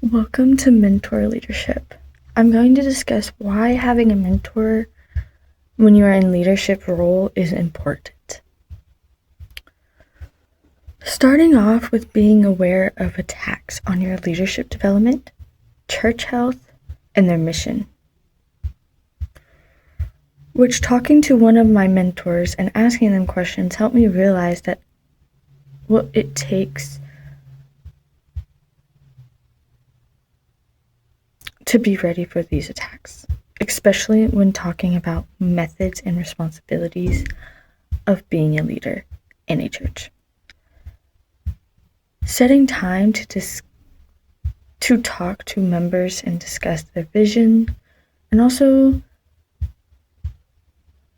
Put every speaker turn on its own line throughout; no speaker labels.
Welcome to Mentor Leadership. I'm going to discuss why having a mentor when you are in leadership role is important. Starting off with being aware of attacks on your leadership development, church health, and their mission. Which talking to one of my mentors and asking them questions helped me realize that what it takes to be ready for these attacks, especially when talking about methods and responsibilities of being a leader in a church. Setting time to talk to members and discuss their vision, and also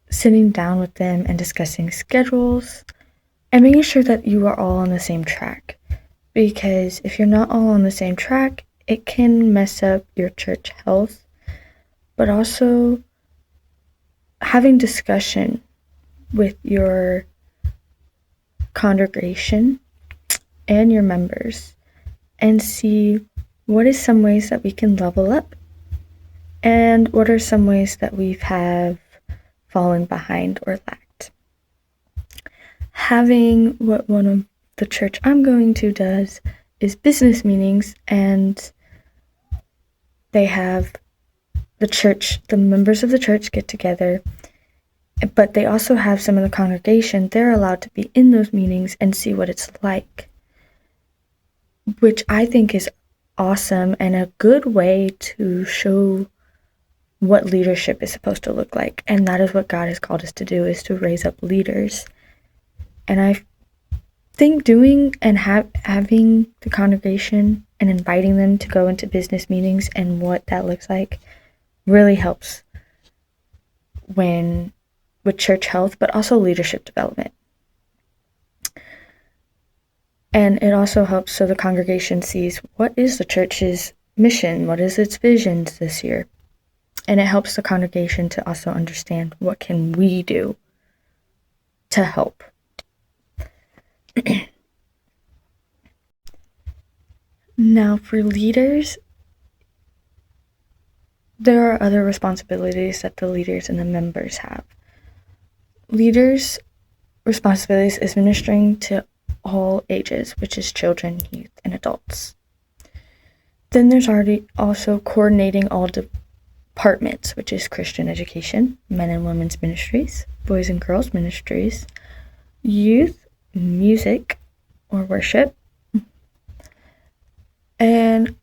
sitting down with them and discussing schedules, and making sure that you are all on the same track. Because if you're not all on the same track, it can mess up your church health, but also having discussion with your congregation and your members and see what is some ways that we can level up and what are some ways that we have fallen behind or lacked. Having what one of the church I'm going to does is business meetings, and they have the members of the church get together, but they also have some of the congregation. They're allowed to be in those meetings and see what it's like, which I think is awesome and a good way to show what leadership is supposed to look like. And that is what God has called us to do, is to raise up leaders. And I think doing and having the congregation and inviting them to go into business meetings and what that looks like really helps with church health, but also leadership development. And it also helps so the congregation sees what is the church's mission, what is its visions this year. And it helps the congregation to also understand what can we do to help. Now, for leaders, there are other responsibilities that the leaders and the members have. Leaders' responsibilities is ministering to all ages, which is children, youth, and adults. Then there's also coordinating all departments, which is Christian education, men and women's ministries, boys and girls ministries, youth, music or worship, and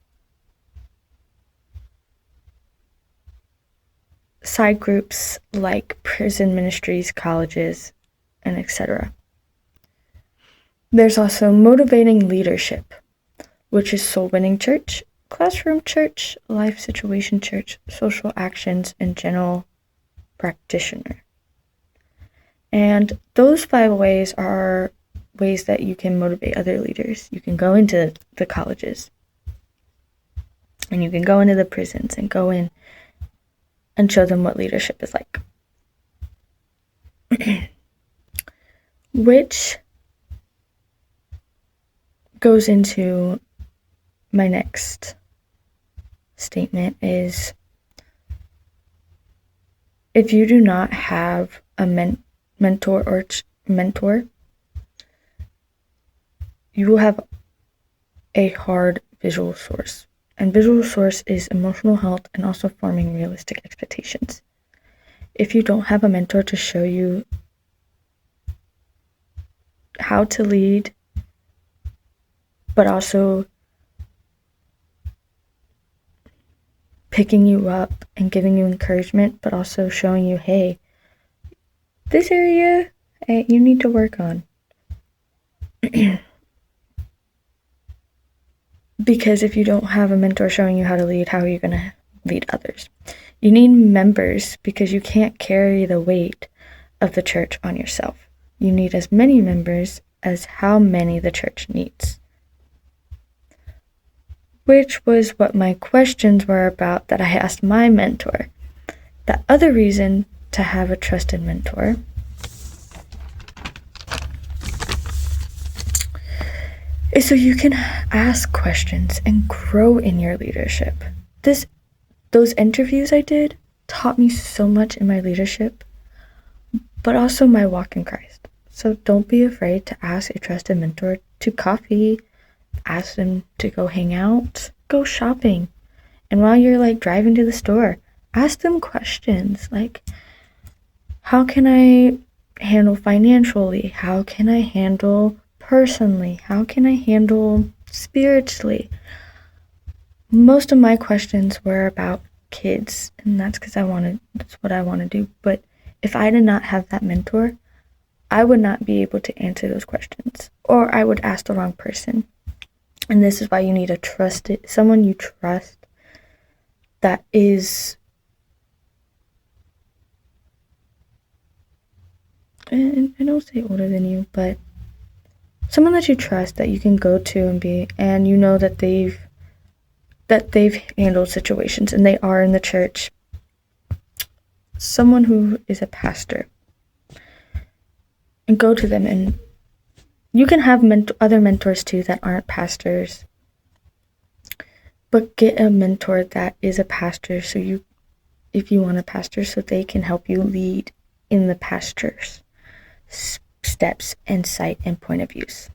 side groups like prison ministries, colleges, and etc. There's also motivating leadership, which is soul winning church, classroom church, life situation church, social actions, and general practitioner. And those 5 ways are ways that you can motivate other leaders. You can go into the colleges, and you can go into the prisons and go in and show them what leadership is like. Which goes into my next statement is, if you do not have a mentor, you will have a hard visual source. And visual source is emotional health and also forming realistic expectations. If you don't have a mentor to show you how to lead, but also picking you up and giving you encouragement, but also showing you, hey, this area you need to work on. Because if you don't have a mentor showing you how to lead, how are you going to lead others? You need members, because you can't carry the weight of the church on yourself. You need as many members as how many the church needs. Which was what my questions were about that I asked my mentor. The other reason to have a trusted mentor . is so you can ask questions and grow in your leadership. Those interviews I did taught me so much in my leadership, but also my walk in Christ. So don't be afraid to ask a trusted mentor to coffee, ask them to go hang out, go shopping. And while you're like driving to the store, ask them questions like, how can I handle financially? How can I handle personally? How can I handle spiritually? Most of my questions were about kids, and that's because that's what I want to do. But if I did not have that mentor, I would not be able to answer those questions, or I would ask the wrong person. And this is why you need someone you trust that is, and I don't say older than you, but someone that you trust, that you can go to and you know that they've handled situations and they are in the church. Someone who is a pastor, and go to them. And you can have other mentors too that aren't pastors, but get a mentor that is a pastor, so if you want a pastor, so they can help you lead in the pastor's steps and sight and point of views.